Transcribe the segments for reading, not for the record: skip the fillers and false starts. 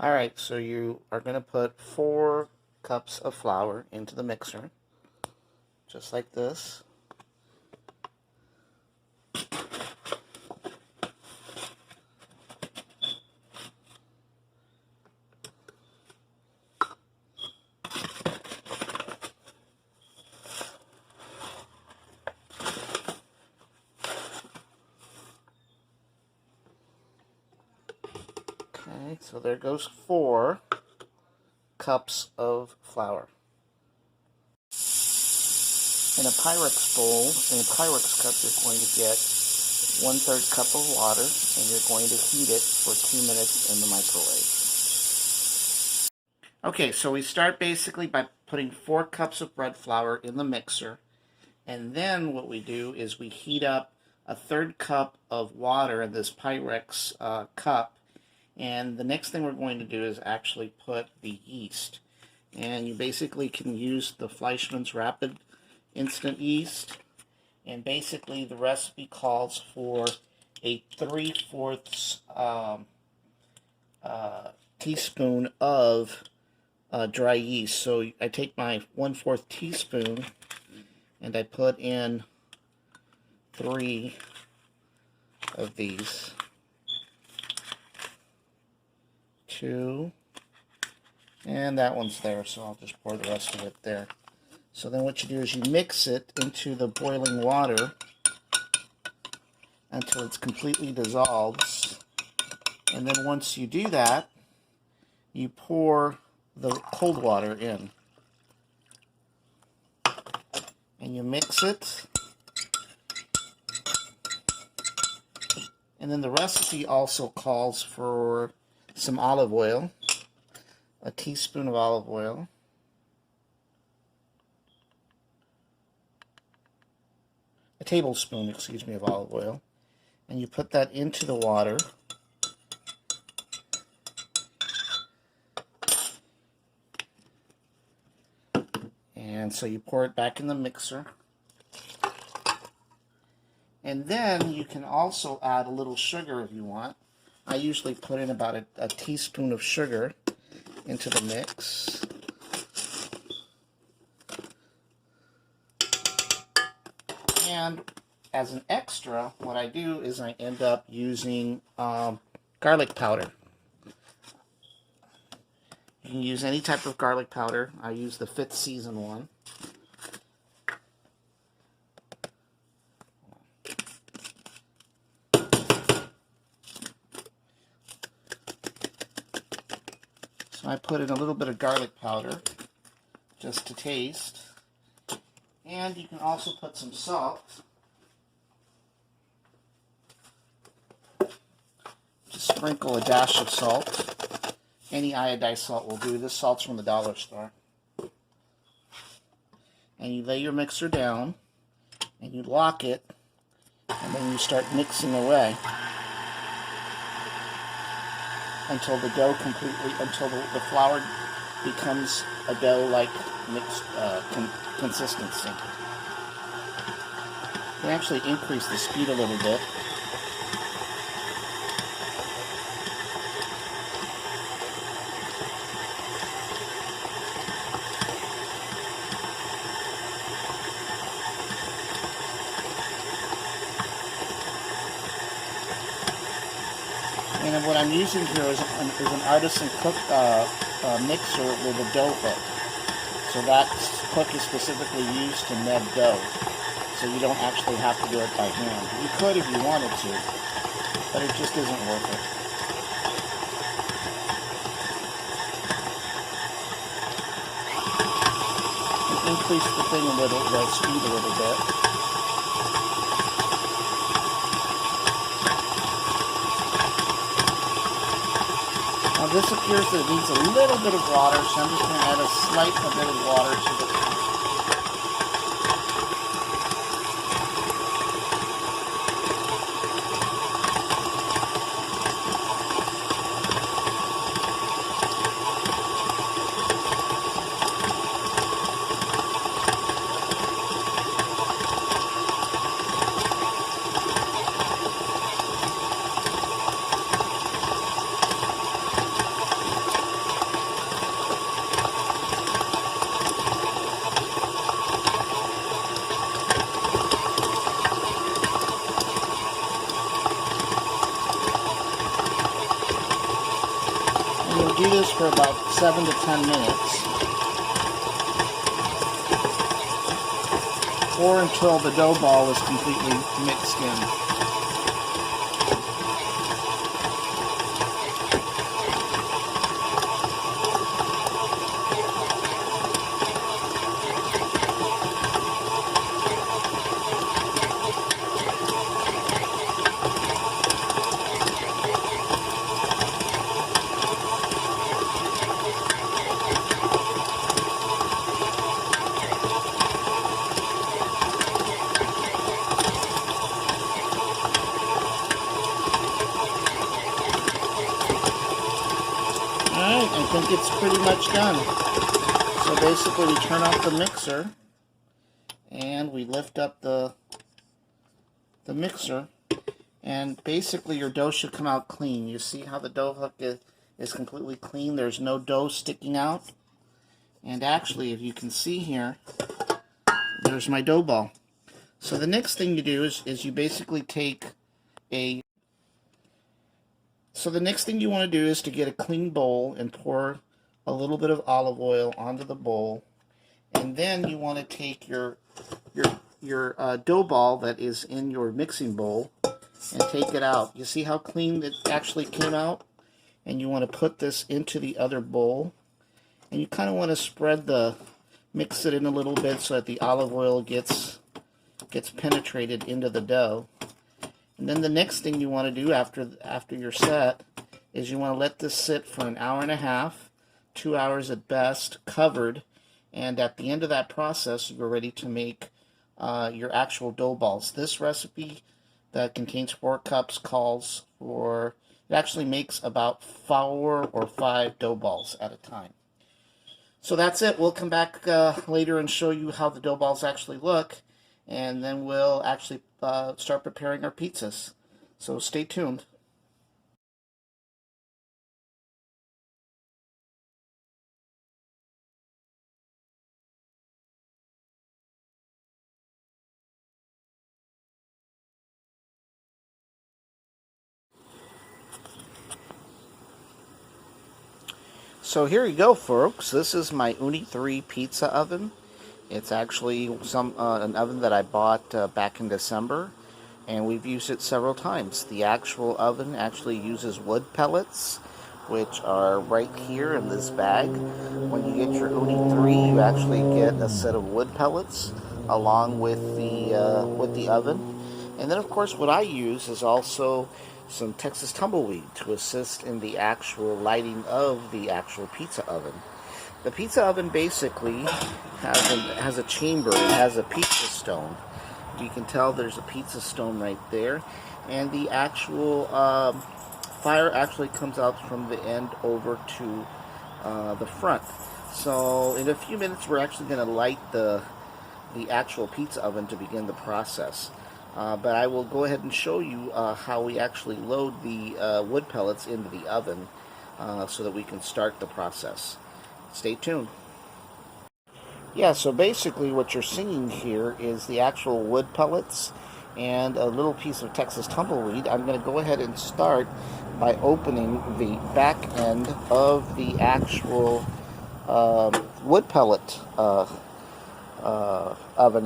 Alright, so you are going to put 4 cups of flour into the mixer, just like this. Okay, so there goes 4 cups of flour. In a Pyrex bowl, in a Pyrex cup, you're going to get 1/3 cup of water, and you're going to heat it for 2 minutes in the microwave. Okay, so we start basically by putting 4 cups of bread flour in the mixer, and then what we do is we heat up 1/3 cup of water in this Pyrex cup, and the next thing we're going to do is actually put the yeast. And you basically can use the Fleischmann's Rapid Instant Yeast, and basically the recipe calls for a 3/4 teaspoon of dry yeast. So I take my 1/4 teaspoon and I put in 3 of these. 2, and that one's there, so I'll just pour the rest of it there. So then what you do is you mix it into the boiling water until it's completely dissolved. And then once you do that, you pour the cold water in. And you mix it. And then the recipe also calls for some olive oil, a teaspoon of olive oil, a tablespoon, of olive oil, and you put that into the water. And so you pour it back in the mixer. And then you can also add a little sugar if you want. I usually put in about a teaspoon of sugar into the mix. And as an extra, what I do is I end up using garlic powder. You can use any type of garlic powder. I use the 5th season one. So I put in a little bit of garlic powder just to taste. And you can also put some salt. Just sprinkle a dash of salt. Any iodized salt will do. This salt's from the dollar store. And you lay your mixer down, and you lock it, and then you start mixing away until the dough until the flour becomes a dough-like mixed consistency. You can actually increase the speed a little bit. And what I'm using here is an artisan cook mixer with a dough hook. So that hook is specifically used to knead dough. So you don't actually have to do it by hand. You could if you wanted to, but it just isn't worth it. And increase the speed a little bit. Now this appears that it needs a little bit of water, so I'm just going to add a slight bit of water to this. this for about 7 to 10 minutes, or until the dough ball is completely mixed in. Alright, I think it's pretty much done. So basically we turn off the mixer and we lift up the mixer, and basically your dough should come out clean. You see how the dough hook is completely clean. There's no dough sticking out. And actually, if you can see here, there's my dough ball. So the next thing you do is you basically take a... So the next thing you want to do is to get a clean bowl and pour a little bit of olive oil onto the bowl. And then you want to take your dough ball that is in your mixing bowl and take it out. You see how clean it actually came out? And you want to put this into the other bowl. And you kind of want to mix it in a little bit so that the olive oil gets penetrated into the dough. And then the next thing you want to do after you're set is you want to let this sit for an hour and a half, 2 hours at best, covered. And at the end of that process, you're ready to make your actual dough balls. This recipe that contains 4 cups calls for, it actually makes about 4 or 5 dough balls at a time. So that's it. We'll come back later and show you how the dough balls actually look, and then we'll actually start preparing our pizzas. So stay tuned. So here you go, folks. This is my Ooni 3 pizza oven. It's actually an oven that I bought back in December, and we've used it several times. The actual oven actually uses wood pellets, which are right here in this bag. When you get your Ooni 3, you actually get a set of wood pellets along with the oven. And then, of course, what I use is also some Texas tumbleweed to assist in the actual lighting of the actual pizza oven. The pizza oven basically has a chamber. It has a pizza stone. You can tell there's a pizza stone right there, and the actual fire actually comes out from the end over to the front. So in a few minutes, we're actually going to light the actual pizza oven to begin the process. But I will go ahead and show you how we actually load the wood pellets into the oven so that we can start the process. Stay tuned. Yeah, so basically what you're seeing here is the actual wood pellets and a little piece of Texas tumbleweed. I'm going to go ahead and start by opening the back end of the actual wood pellet oven.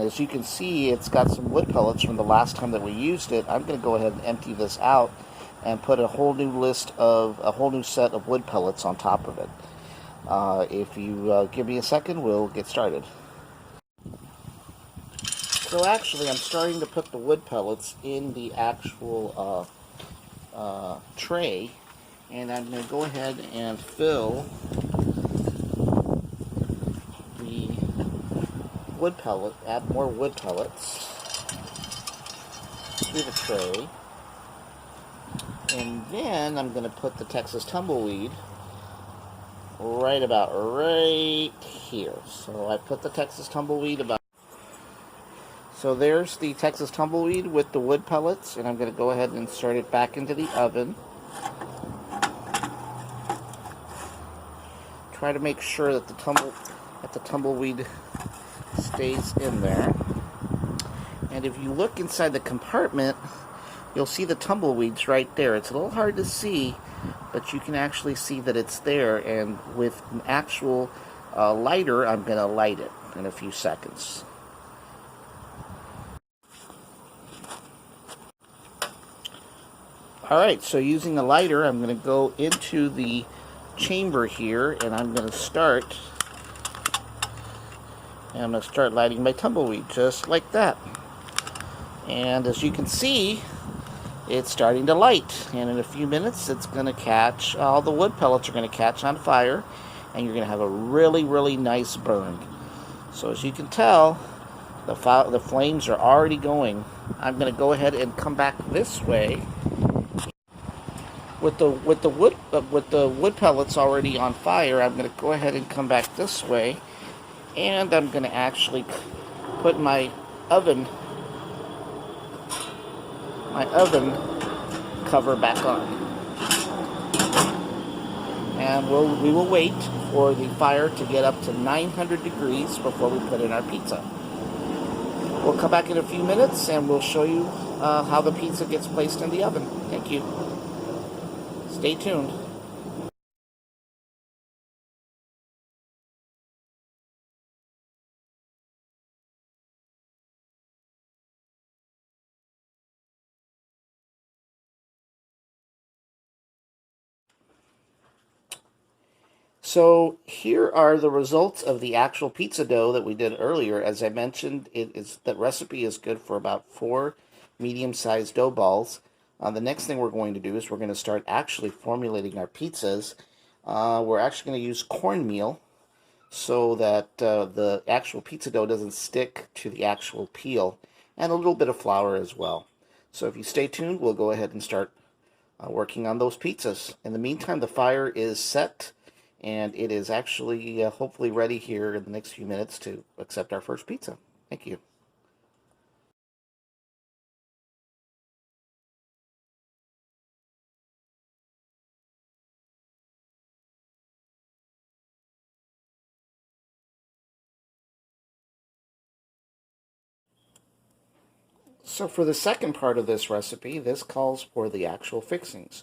As you can see, it's got some wood pellets from the last time that we used it. I'm going to go ahead and empty this out and put a whole new set of wood pellets on top of it. If you give me a second, we'll get started. So actually, I'm starting to put the wood pellets in the actual tray, and I'm going to go ahead and fill the wood pellet, add more wood pellets to the tray, and then I'm going to put the Texas tumbleweed right here. So I put the Texas tumbleweed so there's the Texas tumbleweed with the wood pellets, and I'm going to go ahead and insert it back into the oven. Try to make sure that the tumbleweed stays in there. And if you look inside the compartment, you'll see the tumbleweeds right there. It's a little hard to see, but you can actually see that it's there, and with an actual lighter, I'm going to light it in a few seconds. Alright, so using a lighter, I'm going to go into the chamber here, and I'm going to start lighting my tumbleweed, just like that. And as you can see, it's starting to light, and in a few minutes it's going to catch, all the wood pellets are going to catch on fire, and you're going to have a really, really nice burn. So as you can tell, the flames are already going. I'm going to go ahead and come back this way. With the wood pellets already on fire, I'm going to go ahead and come back this way, and I'm going to actually put my oven cover back on, and we will wait for the fire to get up to 900 degrees before we put in our pizza. We'll come back in a few minutes and we'll show you how the pizza gets placed in the oven. Thank you. Stay tuned. So here are the results of the actual pizza dough that we did earlier. As I mentioned, the recipe is good for about 4 medium-sized dough balls. The next thing we're going to do is we're going to start actually formulating our pizzas. We're actually going to use cornmeal so that the actual pizza dough doesn't stick to the actual peel, and a little bit of flour as well. So if you stay tuned, we'll go ahead and start working on those pizzas. In the meantime, the fire is set, and it is actually hopefully ready here in the next few minutes to accept our first pizza. Thank you. So for the second part of this recipe, this calls for the actual fixings.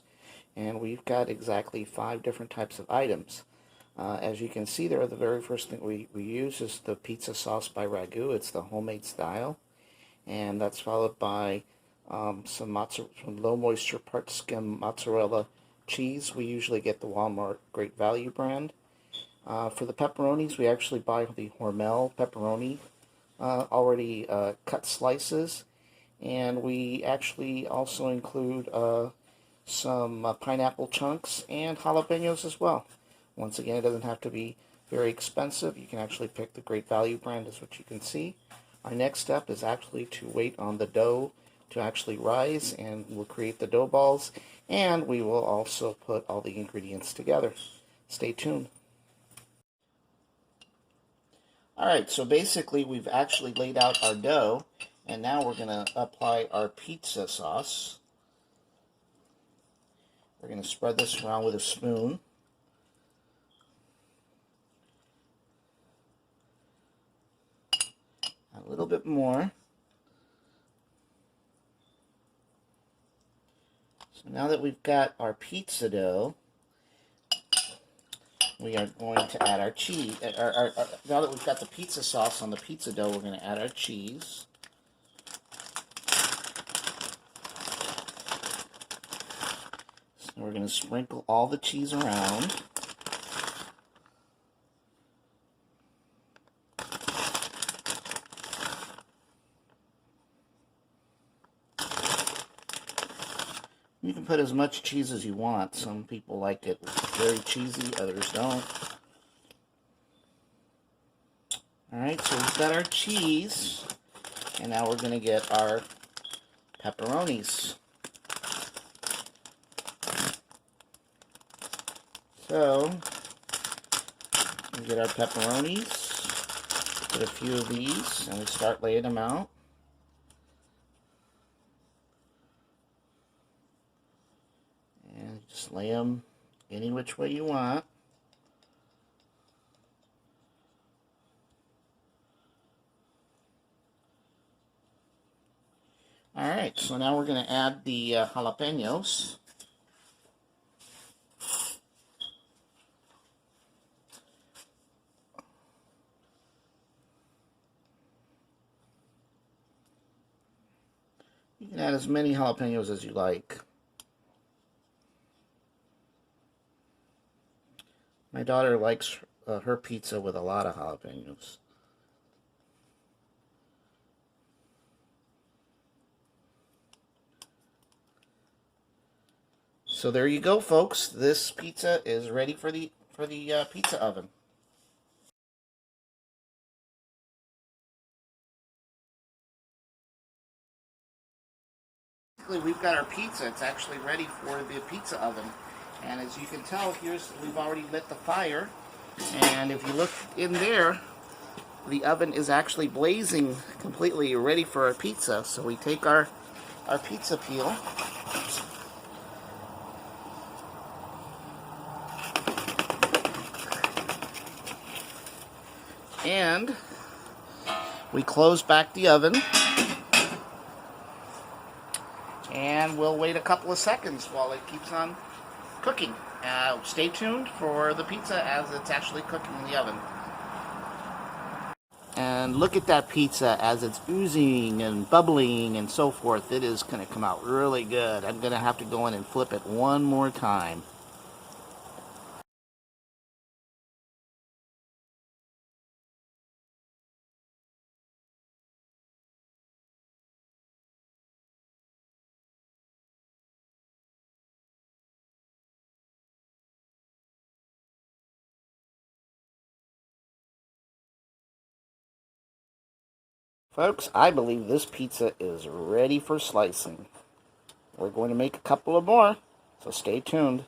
And we've got exactly 5 different types of items. As you can see there, the very first thing we use is the pizza sauce by Ragu. It's the homemade style. And that's followed by some low moisture part skim mozzarella cheese. We usually get the Walmart Great Value brand. For the pepperonis, we actually buy the Hormel pepperoni already cut slices. And we actually also include some pineapple chunks and jalapenos as well. Once again, it doesn't have to be very expensive. You can actually pick the Great Value brand, as what you can see. Our next step is actually to wait on the dough to actually rise, and we'll create the dough balls, and we will also put all the ingredients together. Stay tuned. Alright, so basically we've actually laid out our dough, and now we're going to apply our pizza sauce. We're going to spread this around with a spoon. A little bit more. So now that we've got our pizza dough, we are going to add our cheese. Now that we've got the pizza sauce on the pizza dough, we're going to add our cheese. So we're going to sprinkle all the cheese around. You can put as much cheese as you want. Some people like it very cheesy, others don't. Alright, so we've got our cheese, and now we're going to get our pepperonis. So, we get our pepperonis, get a few of these, and we start laying them out. And just lay them any which way you want. Alright, so now we're going to add the jalapenos. Add as many jalapenos as you like. My daughter likes her pizza with a lot of jalapenos. So there you go, folks. This pizza is ready for the pizza oven. We've got our pizza. It's actually ready for the pizza oven. And as you can tell, we've already lit the fire. And if you look in there, the oven is actually blazing completely, ready for our pizza. So we take our pizza peel. And we close back the oven. And we'll wait a couple of seconds while it keeps on cooking. Stay tuned for the pizza as it's actually cooking in the oven. And look at that pizza as it's oozing and bubbling and so forth. It is going to come out really good. I'm going to have to go in and flip it one more time. Folks, I believe this pizza is ready for slicing. We're going to make a couple of more, so stay tuned.